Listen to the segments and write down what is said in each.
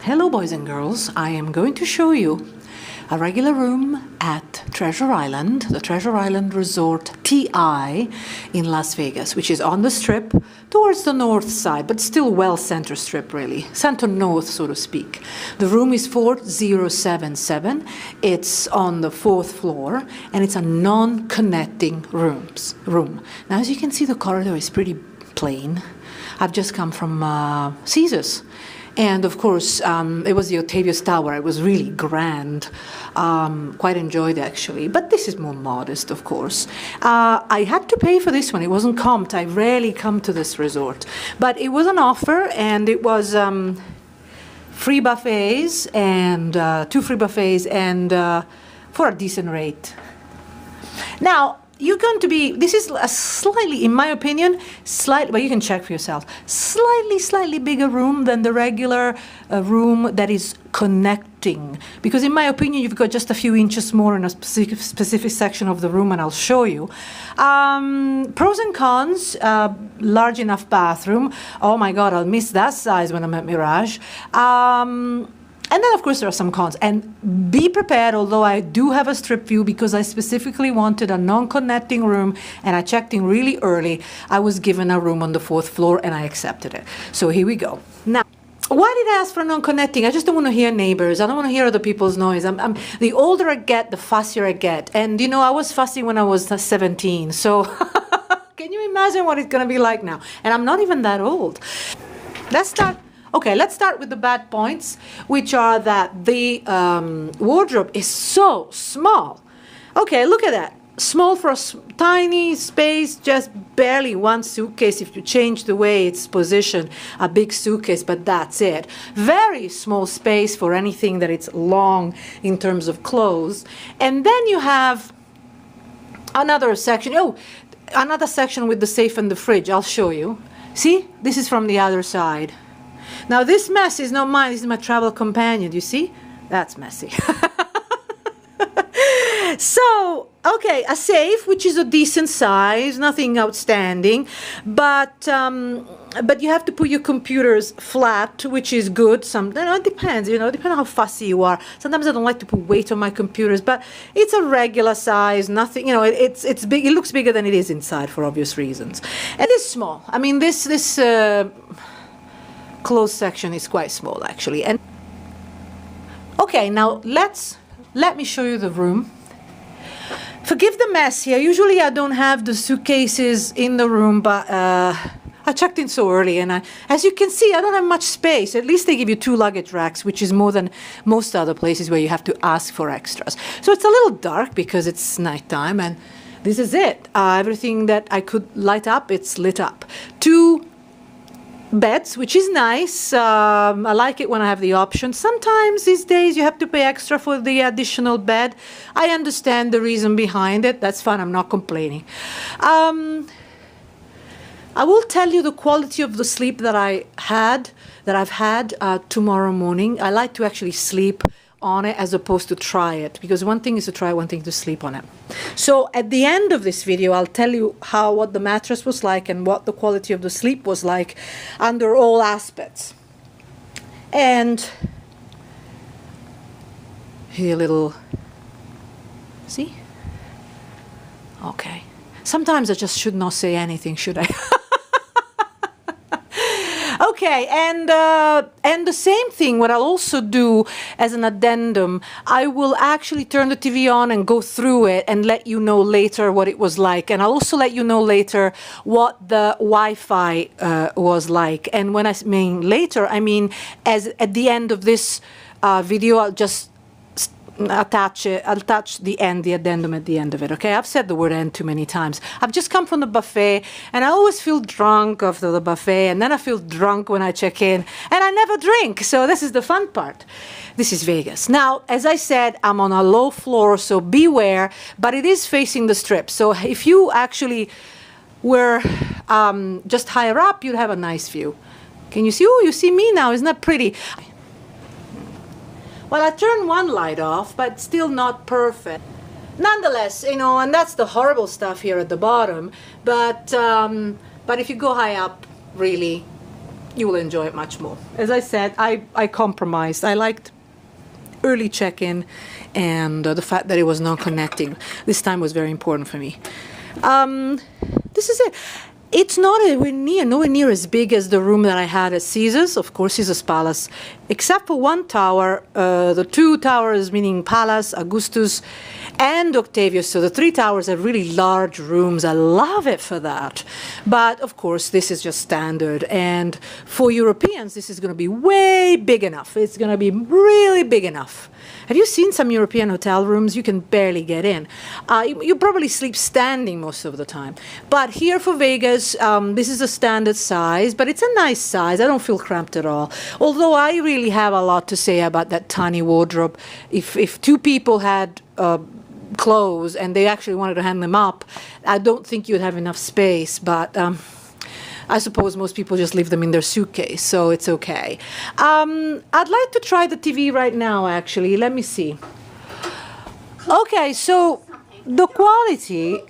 Hello boys and girls, I am going to show you a regular room at Treasure Island, the Treasure Island Resort TI in Las Vegas, which is on the strip towards the north side, but still well center strip really, center north so to speak. The room is 4077, it's on the 4th floor and it's a non-connecting room. Now as you can see the corridor is pretty plain. I've just come from Caesars. And of course, it was the Octavius Tower. It was really grand. Quite enjoyed it, actually. But this is more modest, of course. I had to pay for this one. It wasn't comped. I rarely come to this resort. But it was an offer, and it was free buffets, and 2 free buffets, and for a decent rate. Now, you're going to be, this is a slightly, in my opinion, slightly, but you can check for yourself, slightly bigger room than the regular room that is connecting. Because in my opinion, you've got just a few inches more in a specific section of the room, and I'll show you. Pros and cons, large enough bathroom. Oh my God, I'll miss that size when I'm at Mirage. And then, of course, there are some cons. And be prepared, although I do have a strip view because I specifically wanted a non-connecting room and I checked in really early. I was given a room on the 4th floor and I accepted it. So here we go. Now, why did I ask for non-connecting? I just don't want to hear neighbors. I don't want to hear other people's noise. The older I get, the fussier I get. And, you know, I was fussy when I was 17. So can you imagine what it's going to be like now? And I'm not even that old. Let's start. Okay, let's start with the bad points, which are that the wardrobe is so small. Okay, look at that. Small for a tiny space, just barely one suitcase if you change the way it's positioned, a big suitcase, but that's it. Very small space for anything that it's long in terms of clothes. And then you have another section. Oh, another section with the safe and the fridge. I'll show you. See, this is from the other side. Now this mess is not mine, this is my travel companion, do you see? That's messy. So, okay, a safe, which is a decent size, nothing outstanding, but you have to put your computers flat, which is good. It depends, depending on how fussy you are. Sometimes I don't like to put weight on my computers, but it's a regular size, nothing, it's big, it looks bigger than it is inside for obvious reasons. And it's small. I mean, this closed section is quite small actually. And okay, now let me show you the room. Forgive the mess here. Usually I don't have the suitcases in the room, but I checked in so early and as you can see, I don't have much space. At least they give you 2 luggage racks, which is more than most other places where you have to ask for extras. So it's a little dark because it's nighttime, and this is it. Everything that I could light up, it's lit up. 2 beds, which is nice. I like it when I have the option. Sometimes these days you have to pay extra for the additional bed. I understand the reason behind it. That's fine. I'm not complaining. I will tell you the quality of the sleep that I've had tomorrow morning. I like to actually sleep on it as opposed to try it, because one thing is to try, one thing to sleep on it. So at the end of this video, I'll tell you what the mattress was like and what the quality of the sleep was like under all aspects. And here a little, see? Okay. Sometimes I just should not say anything, should I? Okay, and the same thing, what I'll also do as an addendum, I will actually turn the TV on and go through it and let you know later what it was like. And I'll also let you know later what the Wi-Fi was like. And when I mean later, I mean as at the end of this video, I'll just attach it. I'll attach the addendum at the end of it. Okay, I've said the word end too many times. I've just come from the buffet and I always feel drunk after the buffet, and then I feel drunk when I check in, and I never drink. So this is the fun part. This is Vegas. Now, as I said, I'm on a low floor, so beware, but it is facing the strip. So if you actually were just higher up, you'd have a nice view. Can you see? Oh, you see me now. Isn't that pretty? Well, I turned one light off, but still not perfect. Nonetheless, and that's the horrible stuff here at the bottom. But if you go high up, really, you will enjoy it much more. As I said, I compromised. I liked early check-in, and the fact that it was non-connecting this time was very important for me. This is it. It's not nowhere near as big as the room that I had at Caesars, of course, Caesars Palace, except for one tower, the two towers, meaning Palace, Augustus, and Octavius. So the three towers have really large rooms. I love it for that. But of course, this is just standard. And for Europeans, this is going to be way big enough. It's going to be really big enough. Have you seen some European hotel rooms? You can barely get in. You probably sleep standing most of the time. But here for Vegas, this is a standard size, but it's a nice size. I don't feel cramped at all. Although I really have a lot to say about that tiny wardrobe. If two people had clothes and they actually wanted to hang them up, I don't think you'd have enough space. But I suppose most people just leave them in their suitcase, so it's okay. I'd like to try the TV right now, actually. Let me see. Okay, so the quality...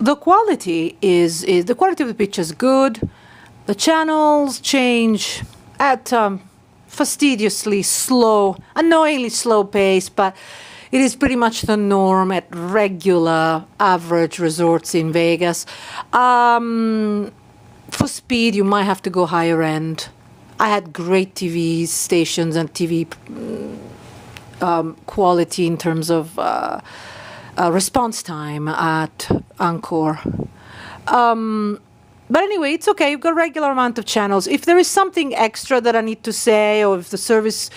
The quality the quality of the picture is good. The channels change at fastidiously slow, annoyingly slow pace, but it is pretty much the norm at regular average resorts in Vegas. For speed, you might have to go higher end. I had great TV stations and TV quality in terms of response time at Encore. But anyway, it's okay. You've got a regular amount of channels. If there is something extra that I need to say, or if the service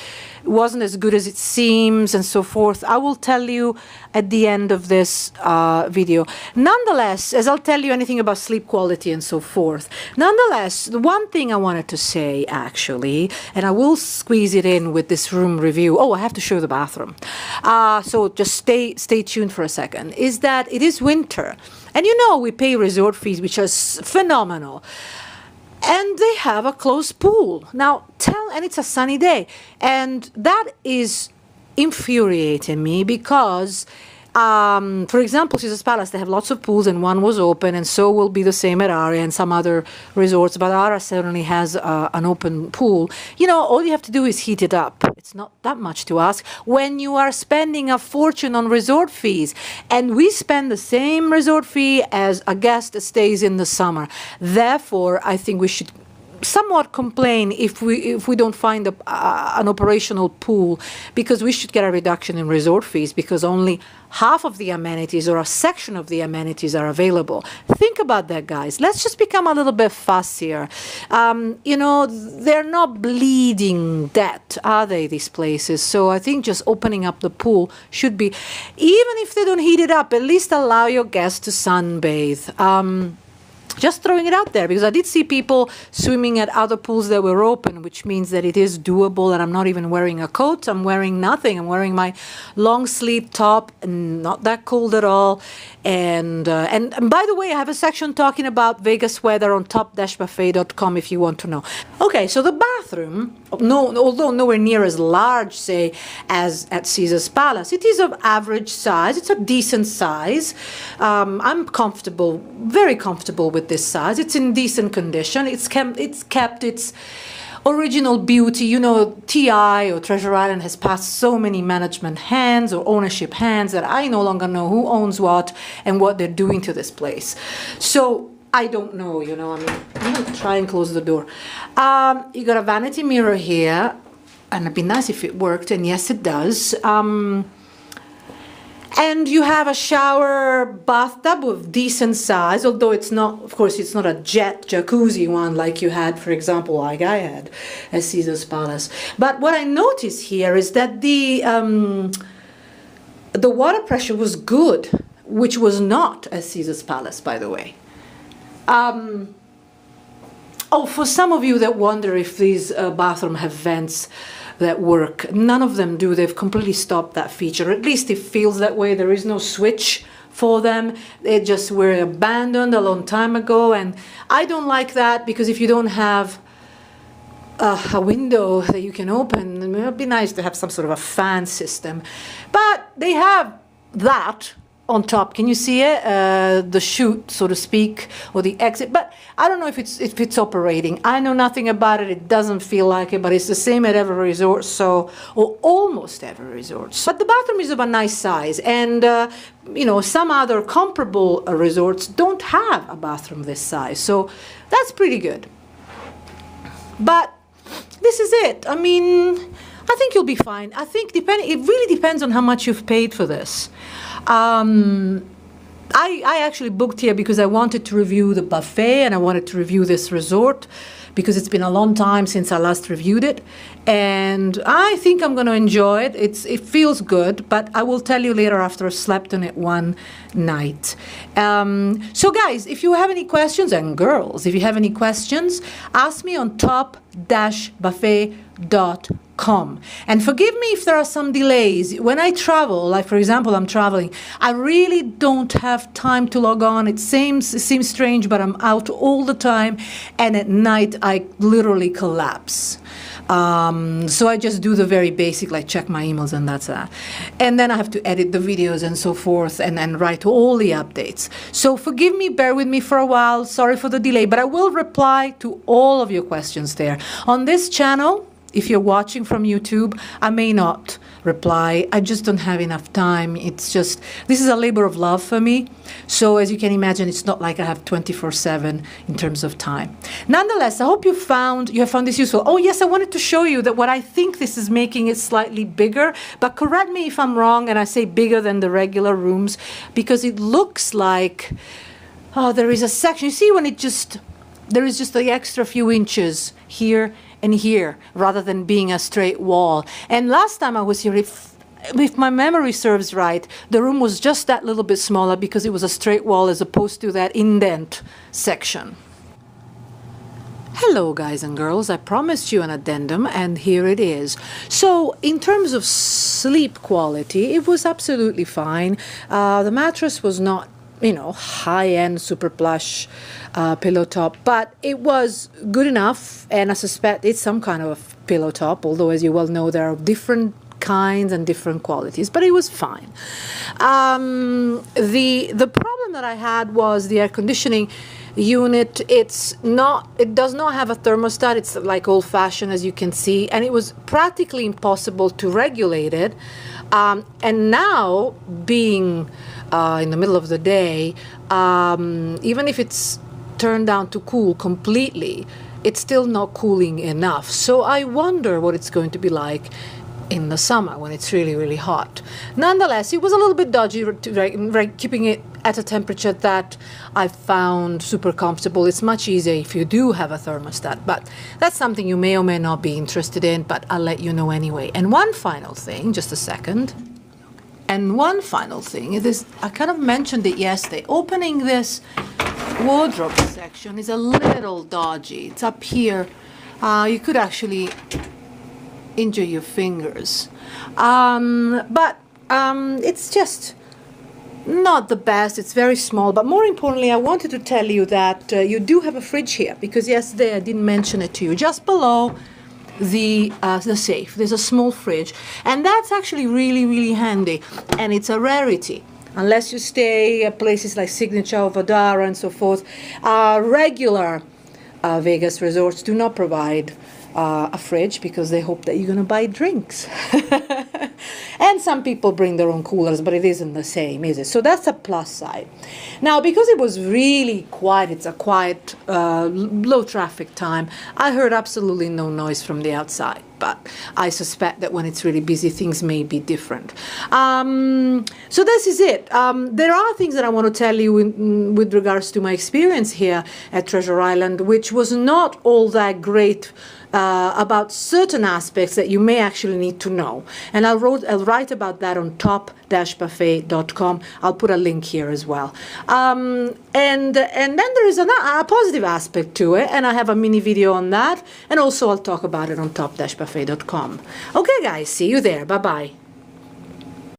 wasn't as good as it seems and so forth, I will tell you at the end of this video. Nonetheless, as I'll tell you anything about sleep quality and so forth, nonetheless, the one thing I wanted to say, actually, and I will squeeze it in with this room review. Oh, I have to show the bathroom. So just stay tuned for a second, is that it is winter. And you know, we pay resort fees, which are phenomenal. And they have a closed pool. Now, and it's a sunny day. And that is infuriating me because, for example, Caesars Palace, they have lots of pools and one was open, and so will be the same at Aria and some other resorts. But Aria certainly has an open pool. You know, all you have to do is heat it up. It's not that much to ask when you are spending a fortune on resort fees. And we spend the same resort fee as a guest that stays in the summer. Therefore, I think we should somewhat complain if we don't find an operational pool, because we should get a reduction in resort fees because only half of the amenities or a section of the amenities are available. Think about that, guys. Let's just become a little bit fussier. You know, they're not bleeding debt, are they, these places? So I think just opening up the pool should be, even if they don't heat it up, at least allow your guests to sunbathe. Just throwing it out there, because I did see people swimming at other pools that were open, which means that it is doable, and I'm not even wearing a coat. I'm wearing nothing. I'm wearing my long sleeve top, and not that cold at all. And by the way, I have a section talking about Vegas weather on top-buffet.com if you want to know. Okay, so the bathroom, although nowhere near as large, say, as at Caesars Palace, it is of average size. It's a decent size. I'm comfortable, very comfortable with this size. It's in decent condition. It's kept its original beauty. You know, TI or Treasure Island has passed so many management hands or ownership hands that I no longer know who owns what and what they're doing to this place. So I don't know, you know, I mean, I'm going to try and close the door. You got a vanity mirror here, and it'd be nice if it worked, and yes, it does. And you have a shower bathtub of decent size, although it's not, of course, it's not a jet jacuzzi one like you had, for example, like I had at Caesars Palace. But what I notice here is that the water pressure was good, which was not at Caesars Palace, by the way. Oh, for some of you that wonder if these bathrooms have vents that work, none of them do. They've completely stopped that feature. At least it feels that way. There is no switch for them. They just were abandoned a long time ago, and I don't like that, because if you don't have a window that you can open, it would be nice to have some sort of a fan system. But they have that, on top. Can you see it? The chute, so to speak, or the exit. But I don't know if it's operating. I know nothing about it. It doesn't feel like it, but it's the same at every resort, so, or almost every resort. But the bathroom is of a nice size, and you know, some other comparable resorts don't have a bathroom this size, so that's pretty good. But this is it. I mean, I think you'll be fine. I think it really depends on how much you've paid for this. I actually booked here because I wanted to review the buffet and I wanted to review this resort because it's been a long time since I last reviewed it, and I think I'm going to enjoy it. It feels good, but I will tell you later after I slept on it one night. So guys, if you have any questions, and girls, if you have any questions, ask me on top-buffet.com. And forgive me if there are some delays. When I travel, like for example, I'm traveling, I really don't have time to log on. It seems strange, but I'm out all the time, and at night I literally collapse. So I just do the very basic, like check my emails, and that's that. And then I have to edit the videos and so forth, and write all the updates. So forgive me, bear with me for a while. Sorry for the delay, but I will reply to all of your questions there. On this channel, if you're watching from YouTube, I may not reply. I just don't have enough time. It's just, this is a labor of love for me. So as you can imagine, it's not like I have 24/7 in terms of time. Nonetheless, I hope you have found this useful. Oh yes, I wanted to show you that what I think this is making it slightly bigger, but correct me if I'm wrong and I say bigger than the regular rooms, because it looks like, oh, there is a section. You see when there is just the extra few inches here and here, rather than being a straight wall. And last time I was here, if my memory serves right, the room was just that little bit smaller because it was a straight wall as opposed to that indent section. Hello guys and girls, I promised you an addendum and here it is. So in terms of sleep quality, it was absolutely fine. The mattress was not, you know, high-end super plush pillow top, but it was good enough, and I suspect it's some kind of pillow top, although as you well know there are different kinds and different qualities, but it was fine. The problem that I had was the air conditioning unit. It does not have a thermostat. It's like old-fashioned, as you can see, and it was practically impossible to regulate it. And now, being in the middle of the day, even if it's turned down to cool completely, it's still not cooling enough. So I wonder what it's going to be like in the summer when it's really, really hot. Nonetheless, it was a little bit dodgy keeping it at a temperature that I found super comfortable. It's much easier if you do have a thermostat, but that's something you may or may not be interested in, but I'll let you know anyway. And one final thing, just a second. And one final thing is, I kind of mentioned it yesterday, opening this wardrobe section is a little dodgy. It's up here. You could actually injure your fingers. But it's just not the best. It's very small. But more importantly, I wanted to tell you that you do have a fridge here, because yesterday I didn't mention it to you. Just below the safe, there's a small fridge, and that's actually really, really handy, and it's a rarity. Unless you stay at places like Signature or Vadara and so forth, regular Vegas resorts do not provide a fridge because they hope that you're going to buy drinks. And some people bring their own coolers, but it isn't the same, is it? So that's a plus side. Now, because it was really quiet, it's a quiet, low traffic time, I heard absolutely no noise from the outside. But I suspect that when it's really busy, things may be different. So this is it. There are things that I want to tell you with regards to my experience here at Treasure Island, which was not all that great about certain aspects that you may actually need to know. And I'll write about that on top-buffet.com. I'll put a link here as well. And then there is a positive aspect to it, and I have a mini video on that, and also I'll talk about it on top-buffet.com. Okay guys, see you there. Bye-bye.